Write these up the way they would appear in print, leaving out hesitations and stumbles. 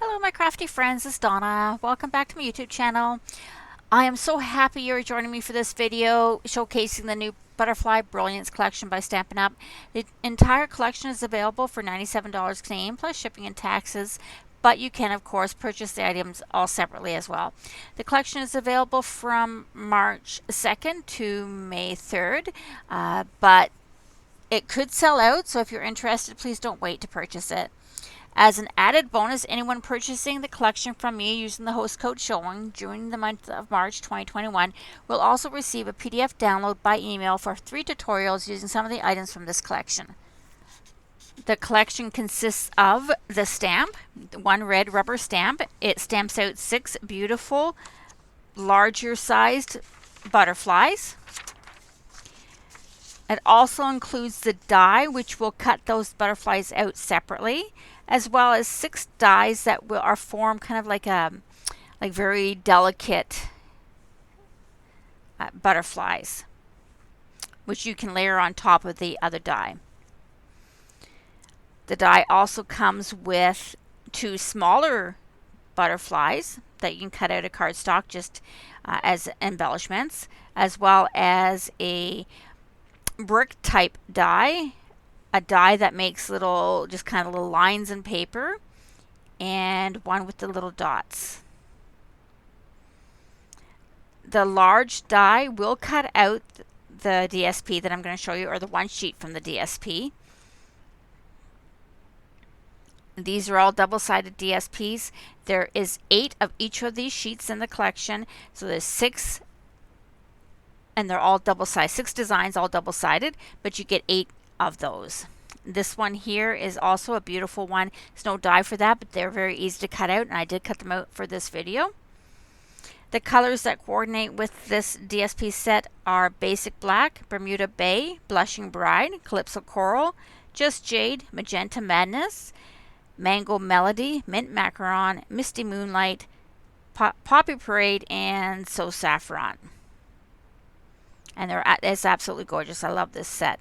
Hello my crafty friends, it's Donna. Welcome back to my YouTube channel. I am so happy you're joining me for this video showcasing the new Butterfly Brilliance Collection by Stampin' Up. The entire collection is available for $97 Canadian plus shipping and taxes, but you can of course purchase the items all separately as well. The collection is available from March 2nd to May 3rd, but it could sell out, so if you're interested, please don't wait to purchase it. As an added bonus, anyone purchasing the collection from me using the host code SHOWING during the month of March 2021 will also receive a PDF download by email for 3 tutorials using some of the items from this collection. The collection consists of the stamp, one red rubber stamp. It stamps out 6 beautiful, larger sized butterflies. It also includes the die, which will cut those butterflies out separately, as well as 6 dies that are formed kind of like very delicate butterflies, which you can layer on top of the other die. The die also comes with 2 smaller butterflies that you can cut out of cardstock just as embellishments, as well as a brick type die, a die that makes little lines in paper, and one with the little dots. The large die will cut out the DSP that I'm going to show you, or the one sheet from the DSP. These are all double-sided DSPs. There is 8 of each of these sheets in the collection, so there's 6, and they're all double-sided. 6 designs, all double-sided, but you get 8 of those. This one here is also a beautiful one. There's no die for that, but they're very easy to cut out, and I did cut them out for this video. The colors that coordinate with this DSP set are Basic Black, Bermuda Bay, Blushing Bride, Calypso Coral, Just Jade, Magenta Madness, Mango Melody, Mint Macaron, Misty Moonlight, Poppy Parade, and So Saffron. And it's absolutely gorgeous. I love this set.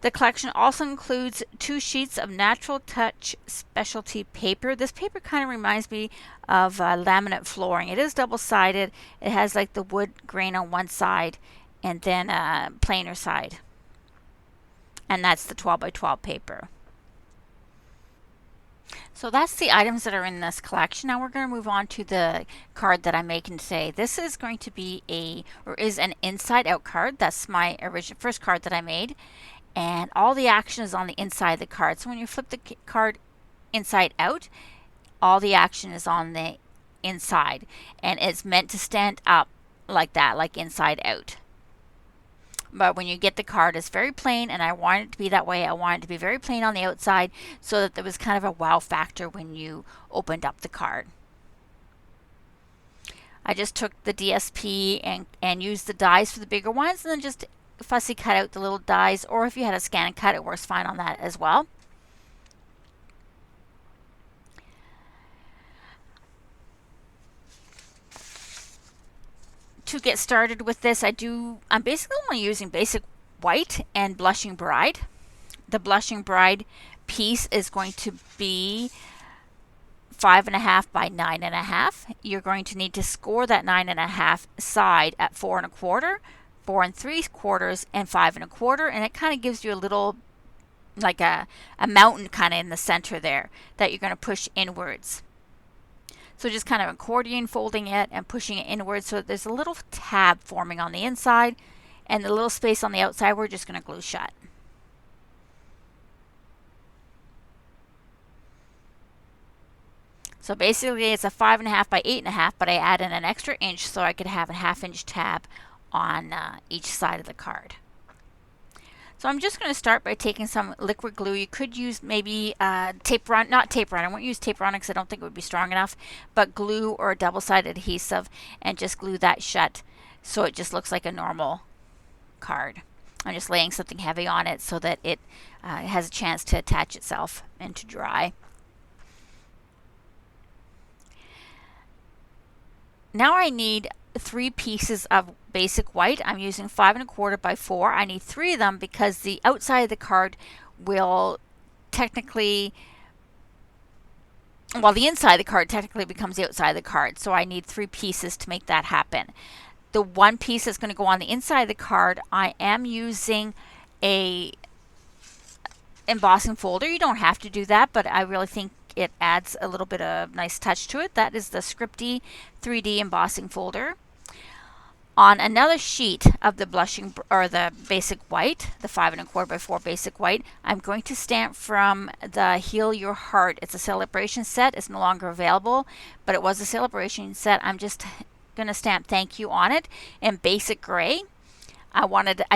The collection also includes 2 sheets of Natural Touch specialty paper. This paper kind of reminds me of laminate flooring. It is double-sided. It has like the wood grain on one side and then a plainer side. And that's the 12 by 12 paper. So that's the items that are in this collection. Now we're going to move on to the card that I'm making today. This is going to be is an inside out card. That's my first card that I made. And all the action is on the inside of the card. So when you flip the card inside out, all the action is on the inside. And it's meant to stand up like that, like inside out. But when you get the card, it's very plain, and I want it to be that way. I want it to be very plain on the outside so that there was kind of a wow factor when you opened up the card. I just took the DSP and used the dies for the bigger ones, and then just fussy cut out the little dies, or if you had a scan and cut, it works fine on that as well. To get started with this, I'm basically only using Basic White and Blushing Bride. The Blushing Bride piece is going to be 5.5 by 9.5. You're going to need to score that 9.5 side at 4 1/4, 4 3/4, and 5 1/4, and it kind of gives you a little, like a mountain kind of in the center there that you're going to push inwards. So just kind of accordion folding it and pushing it inwards so that there's a little tab forming on the inside, and the little space on the outside we're just going to glue shut. So basically it's a 5.5 by 8.5, but I added an extra inch so I could have a 1/2 inch tab on each side of the card. So I'm just going to start by taking some liquid glue. You could use maybe tape run, not tape run. I won't use tape run because I don't think it would be strong enough, but glue or a double-sided adhesive, and just glue that shut so it just looks like a normal card. I'm just laying something heavy on it so that it has a chance to attach itself and to dry. Now I need 3 pieces of Basic White. I'm using 5 1/4 by 4. I need 3 of them because the outside of the card will technically well, the inside of the card technically becomes the outside of the card, so I need 3 pieces to make that happen. The one piece that's going to go on the inside of the card, I am using a embossing folder. You don't have to do that, but I really think it adds a little bit of nice touch to it. That is the Scripty 3D embossing folder. On another sheet of the blushing or the basic white, the 5 1/4 by 4 basic white, I'm going to stamp from the Heal Your Heart. It's a celebration set. It's no longer available, but it was a celebration set. I'm just going to stamp thank you on it in basic gray. I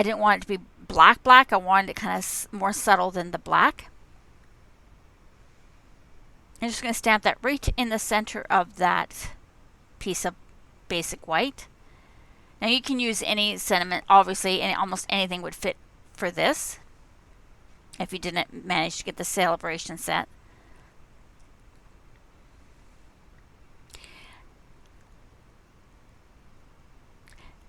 didn't want it to be black. I wanted it kind of more subtle than the black. I'm just going to stamp that right in the center of that piece of basic white. Now you can use any sentiment, obviously, and almost anything would fit for this if you didn't manage to get the celebration set.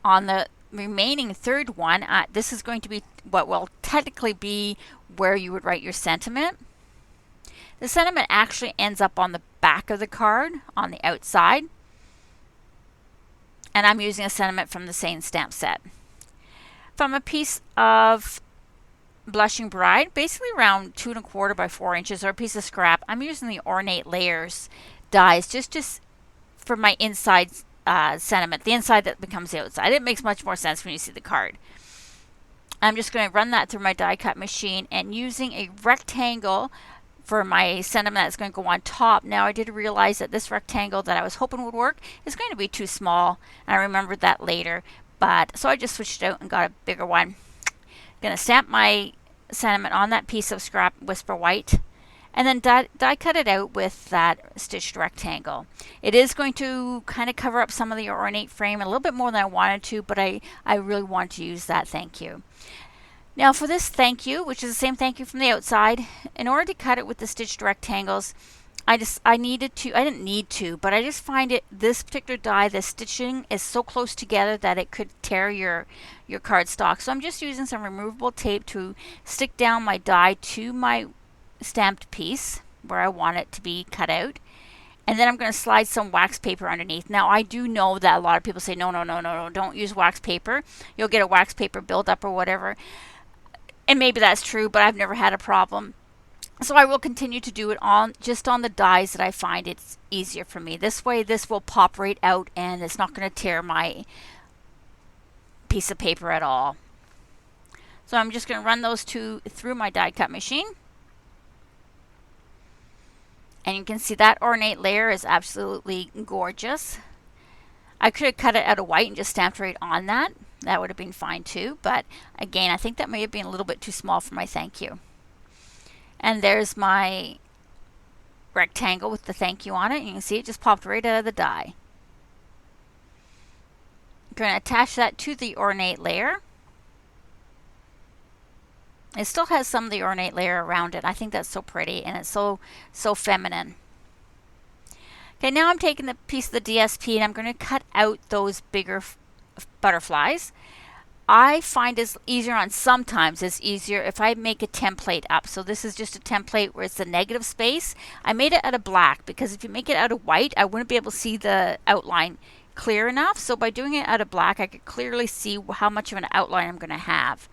On the remaining third one, this is going to be what will technically be where you would write your sentiment. The sentiment actually ends up on the back of the card on the outside. And I'm using a sentiment from the same stamp set. From a piece of Blushing Bride, basically around 2 1/4 by 4 inches, or a piece of scrap, I'm using the Ornate Layers dies just for my inside sentiment, the inside that becomes the outside. It makes much more sense when you see the card. I'm just going to run that through my die cut machine, and using a rectangle for my sentiment that's going to go on top. Now I did realize that this rectangle that I was hoping would work is going to be too small, and I remembered that later, but so I just switched out and got a bigger one. Going to stamp my sentiment on that piece of scrap Whisper White, and then die cut it out with that stitched rectangle. It is going to kind of cover up some of the ornate frame a little bit more than I wanted to, but I really want to use that thank you. Now for this thank you, which is the same thank you from the outside, in order to cut it with the stitched rectangles, I didn't need to, but I just find this particular die, the stitching is so close together that it could tear your cardstock. So I'm just using some removable tape to stick down my die to my stamped piece where I want it to be cut out. And then I'm going to slide some wax paper underneath. Now I do know that a lot of people say, no, don't use wax paper. You'll get a wax paper buildup or whatever. And maybe that's true, but I've never had a problem. So I will continue to do it just on the dies that I find it's easier for me. This way this will pop right out and it's not going to tear my piece of paper at all. So I'm just going to run those two through my die cut machine. And you can see that ornate layer is absolutely gorgeous. I could have cut it out of white and just stamped right on that. That would have been fine too, but again, I think that may have been a little bit too small for my thank you. And there's my rectangle with the thank you on it. You can see it just popped right out of the die. I'm going to attach that to the ornate layer. It still has some of the ornate layer around it. I think that's so pretty, and it's so feminine. Okay, now I'm taking the piece of the DSP and I'm going to cut out those bigger butterflies. I find it's easier sometimes it's easier if I make a template up. So this is just a template where it's the negative space. I made it out of black because if you make it out of white, I wouldn't be able to see the outline clear enough. So by doing it out of black, I could clearly see how much of an outline I'm going to have.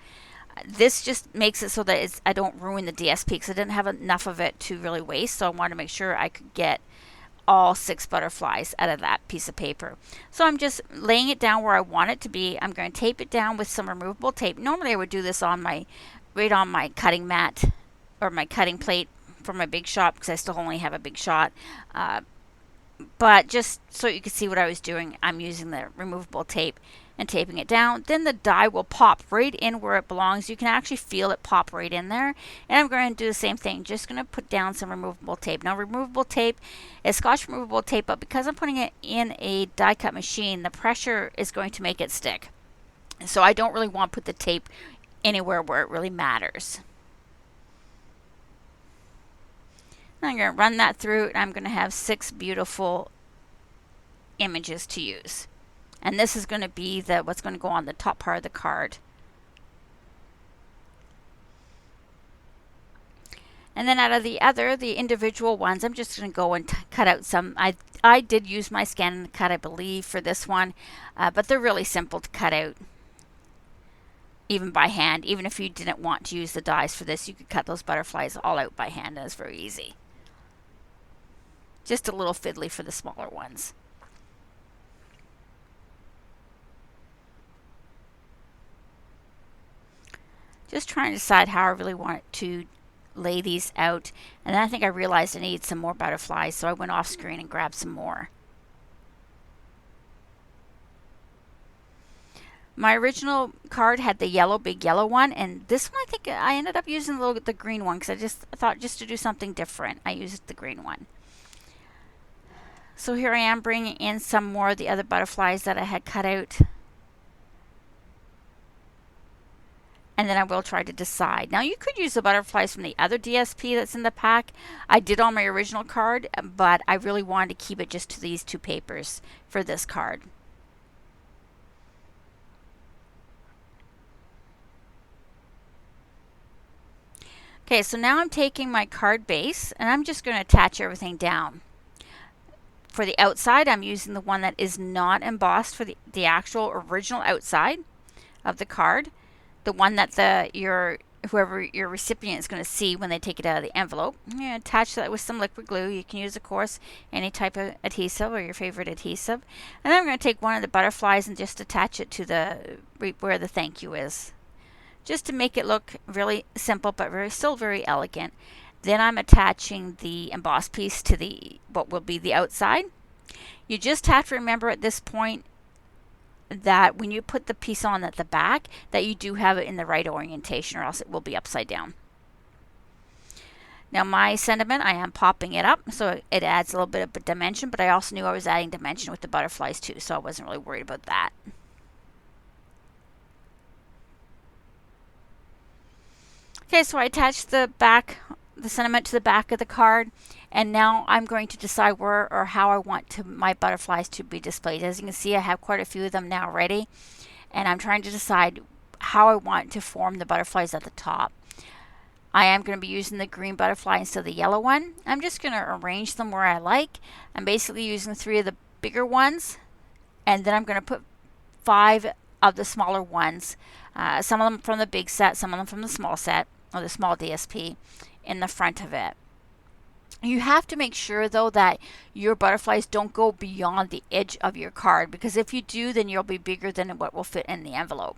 This just makes it so that I don't ruin the DSP because I didn't have enough of it to really waste. So I wanted to make sure I could get all 6 butterflies out of that piece of paper. So I'm just laying it down where I want it to be. I'm going to tape it down with some removable tape. Normally I would do this on right on my cutting mat or my cutting plate for my Big Shot because I still only have a Big Shot. But just so you can see what I was doing, I'm using the removable tape and taping it down. Then the die will pop right in where it belongs. You can actually feel it pop right in there. And I'm going to do the same thing. Just going to put down some removable tape. Now removable tape is Scotch removable tape, but because I'm putting it in a die cut machine, the pressure is going to make it stick. So I don't really want to put the tape anywhere where it really matters. I'm going to run that through and I'm going to have 6 beautiful images to use. And this is going to be what's going to go on the top part of the card. And then out of the individual ones, I'm just going to go and cut out some. I did use my scan and cut, I believe, for this one, but they're really simple to cut out, even by hand. Even if you didn't want to use the dies for this, you could cut those butterflies all out by hand, and it's very easy. Just a little fiddly for the smaller ones. Just trying to decide how I really want to lay these out, and then I think I realized I needed some more butterflies, so I went off screen and grabbed some more. My original card had the big yellow one, and this one I think I ended up using the green one because I just thought just to do something different, I used the green one. So here I am bringing in some more of the other butterflies that I had cut out. And then I will try to decide. Now you could use the butterflies from the other DSP that's in the pack. I did on my original card, but I really wanted to keep it just to these two papers for this card. Okay, so now I'm taking my card base and I'm just going to attach everything down. For the outside, I'm using the one that is not embossed for the actual original outside of the card. The one that whoever your recipient is going to see when they take it out of the envelope. I'm going to attach that with some liquid glue. You can use, of course, any type of adhesive or your favorite adhesive. And then I'm going to take one of the butterflies and just attach it to where the thank you is, just to make it look really simple but still very elegant. Then I'm attaching the embossed piece to what will be the outside. You just have to remember at this point that when you put the piece on at the back, that you do have it in the right orientation, or else it will be upside down. Now my sentiment, I am popping it up so it adds a little bit of dimension, but I also knew I was adding dimension with the butterflies too, so I wasn't really worried about that. Okay, so I attached the sentiment to the back of the card, and now I'm going to decide where or how I want my butterflies to be displayed. As you can see, I have quite a few of them now ready, and I'm trying to decide how I want to form the butterflies at the top. I am going to be using the green butterfly instead of the yellow one. I'm just going to arrange them where I like. I'm basically using 3 of the bigger ones, and then I'm going to put 5 of the smaller ones, some of them from the big set, some of them from the small set, or the small DSP, in the front of it. You have to make sure though that your butterflies don't go beyond the edge of your card, because if you do, then you'll be bigger than what will fit in the envelope.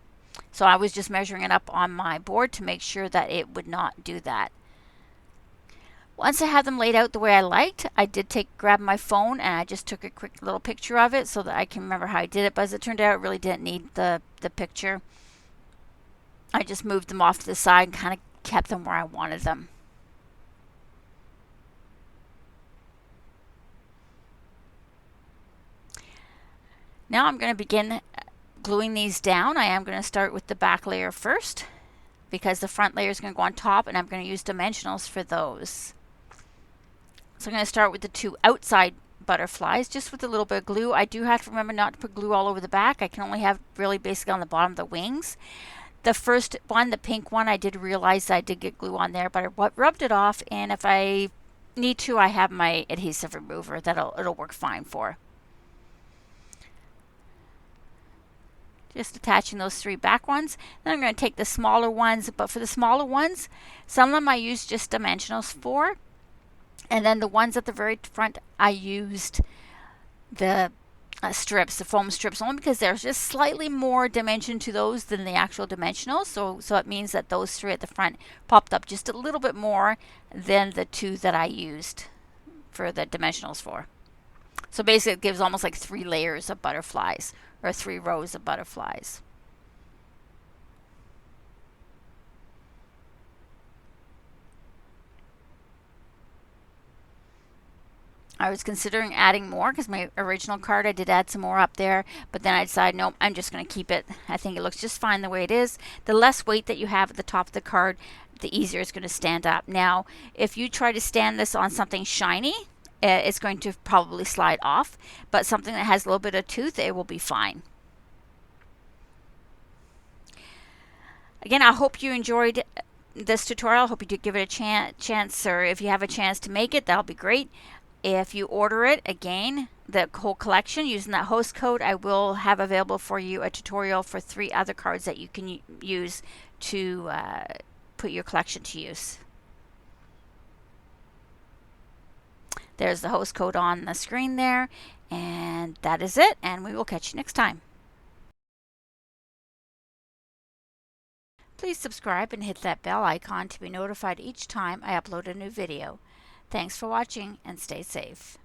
So I was just measuring it up on my board to make sure that it would not do that. Once I had them laid out the way I liked, I did grab my phone and I just took a quick little picture of it so that I can remember how I did it, but as it turned out, it really didn't need the picture. I just moved them off to the side and kind of kept them where I wanted them. Now I'm going to begin gluing these down. I am going to start with the back layer first because the front layer is going to go on top, and I'm going to use dimensionals for those. So I'm going to start with the 2 outside butterflies just with a little bit of glue. I do have to remember not to put glue all over the back. I can only have really basically on the bottom of the wings. The first one, the pink one, I did realize I did get glue on there, but I rubbed it off, and if I need to, I have my adhesive remover it'll work fine for. Just attaching those 3 back ones. Then I'm going to take the smaller ones, but for the smaller ones, some of them I used just dimensionals for, and then the ones at the very front I used the strips, the foam strips, only because there's just slightly more dimension to those than the actual dimensionals. So it means that those 3 at the front popped up just a little bit more than the 2 that I used for the dimensionals for. So basically it gives almost like 3 layers of butterflies, or 3 rows of butterflies. I was considering adding more because my original card I did add some more up there, but then I decided no, I'm just going to keep it. I think it looks just fine the way it is. The less weight that you have at the top of the card, the easier it's going to stand up. Now, if you try to stand this on something shiny, it's going to probably slide off, but something that has a little bit of tooth, it will be fine. Again, I hope you enjoyed this tutorial. Hope you do give it a chance, or if you have a chance to make it, that'll be great. If you order it, again, the whole collection using that host code, I will have available for you a tutorial for 3 other cards that you can use to put your collection to use. There's the host code on the screen there, and that is it, and we will catch you next time. Please subscribe and hit that bell icon to be notified each time I upload a new video. Thanks for watching and stay safe.